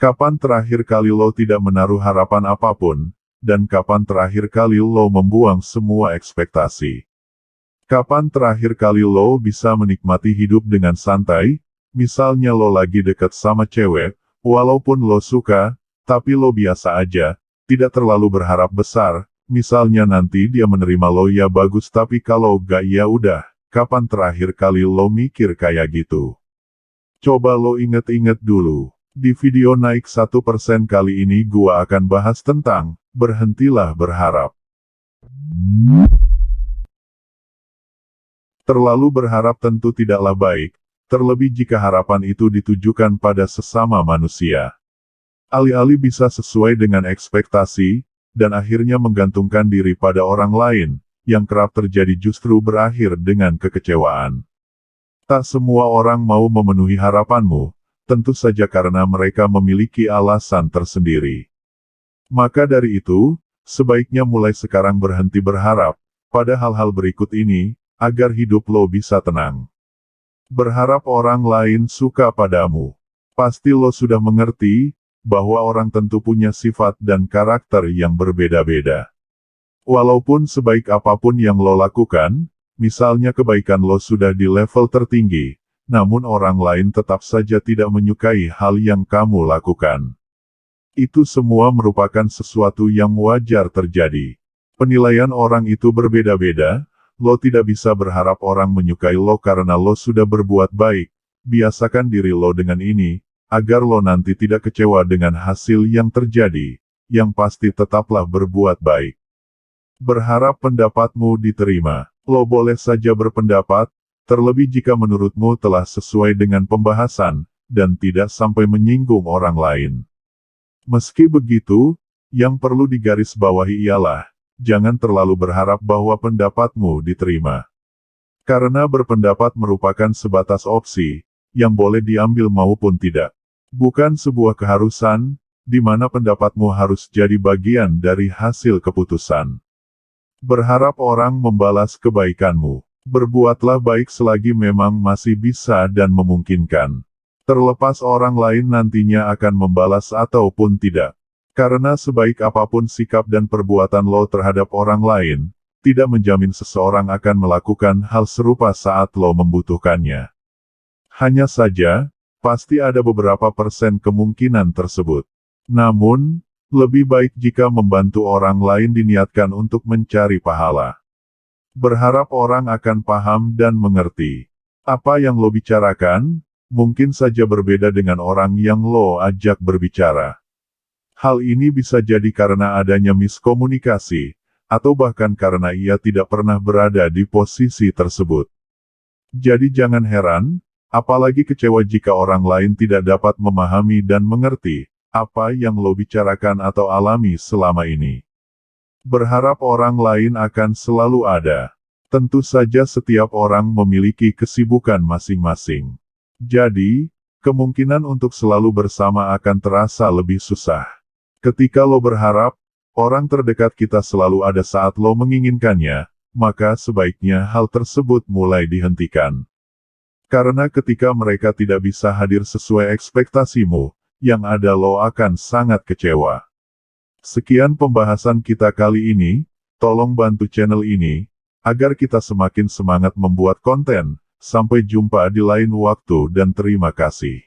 Kapan terakhir kali lo tidak menaruh harapan apapun, dan kapan terakhir kali lo membuang semua ekspektasi? Kapan terakhir kali lo bisa menikmati hidup dengan santai? Misalnya lo lagi deket sama cewek, walaupun lo suka, tapi lo biasa aja, tidak terlalu berharap besar. Misalnya nanti dia menerima lo ya bagus, tapi kalau gak ya udah. Kapan terakhir kali lo mikir kayak gitu? Coba lo inget-inget dulu. Di video naik 1% kali ini gua akan bahas tentang, berhentilah berharap. Terlalu berharap tentu tidaklah baik, terlebih jika harapan itu ditujukan pada sesama manusia. Alih-alih bisa sesuai dengan ekspektasi, dan akhirnya menggantungkan diri pada orang lain, yang kerap terjadi justru berakhir dengan kekecewaan. Tak semua orang mau memenuhi harapanmu, tentu saja karena mereka memiliki alasan tersendiri. Maka dari itu, sebaiknya mulai sekarang berhenti berharap pada hal-hal berikut ini, agar hidup lo bisa tenang. Berharap orang lain suka padamu. Pasti lo sudah mengerti, bahwa orang tentu punya sifat dan karakter yang berbeda-beda. Walaupun sebaik apapun yang lo lakukan, misalnya kebaikan lo sudah di level tertinggi, namun orang lain tetap saja tidak menyukai hal yang kamu lakukan. Itu semua merupakan sesuatu yang wajar terjadi. Penilaian orang itu berbeda-beda, lo tidak bisa berharap orang menyukai lo karena lo sudah berbuat baik. Biasakan diri lo dengan ini, agar lo nanti tidak kecewa dengan hasil yang terjadi, yang pasti tetaplah berbuat baik. Berharap pendapatmu diterima. Lo boleh saja berpendapat, terlebih jika menurutmu telah sesuai dengan pembahasan, dan tidak sampai menyinggung orang lain. Meski begitu, yang perlu digarisbawahi ialah, jangan terlalu berharap bahwa pendapatmu diterima. Karena berpendapat merupakan sebatas opsi, yang boleh diambil maupun tidak. Bukan sebuah keharusan, di mana pendapatmu harus jadi bagian dari hasil keputusan. Berharap orang membalas kebaikanmu. Berbuatlah baik selagi memang masih bisa dan memungkinkan. Terlepas orang lain nantinya akan membalas ataupun tidak. Karena sebaik apapun sikap dan perbuatan lo terhadap orang lain, tidak menjamin seseorang akan melakukan hal serupa saat lo membutuhkannya. Hanya saja, pasti ada beberapa persen kemungkinan tersebut. Namun, lebih baik jika membantu orang lain diniatkan untuk mencari pahala. Berharap orang akan paham dan mengerti. Apa yang lo bicarakan, mungkin saja berbeda dengan orang yang lo ajak berbicara. Hal ini bisa jadi karena adanya miskomunikasi, atau bahkan karena ia tidak pernah berada di posisi tersebut. Jadi jangan heran, apalagi kecewa jika orang lain tidak dapat memahami dan mengerti apa yang lo bicarakan atau alami selama ini. Berharap orang lain akan selalu ada. Tentu saja setiap orang memiliki kesibukan masing-masing. Jadi, kemungkinan untuk selalu bersama akan terasa lebih susah. Ketika lo berharap, orang terdekat kita selalu ada saat lo menginginkannya, maka sebaiknya hal tersebut mulai dihentikan. Karena ketika mereka tidak bisa hadir sesuai ekspektasimu, yang ada lo akan sangat kecewa. Sekian pembahasan kita kali ini, tolong bantu channel ini, agar kita semakin semangat membuat konten. Sampai jumpa di lain waktu dan terima kasih.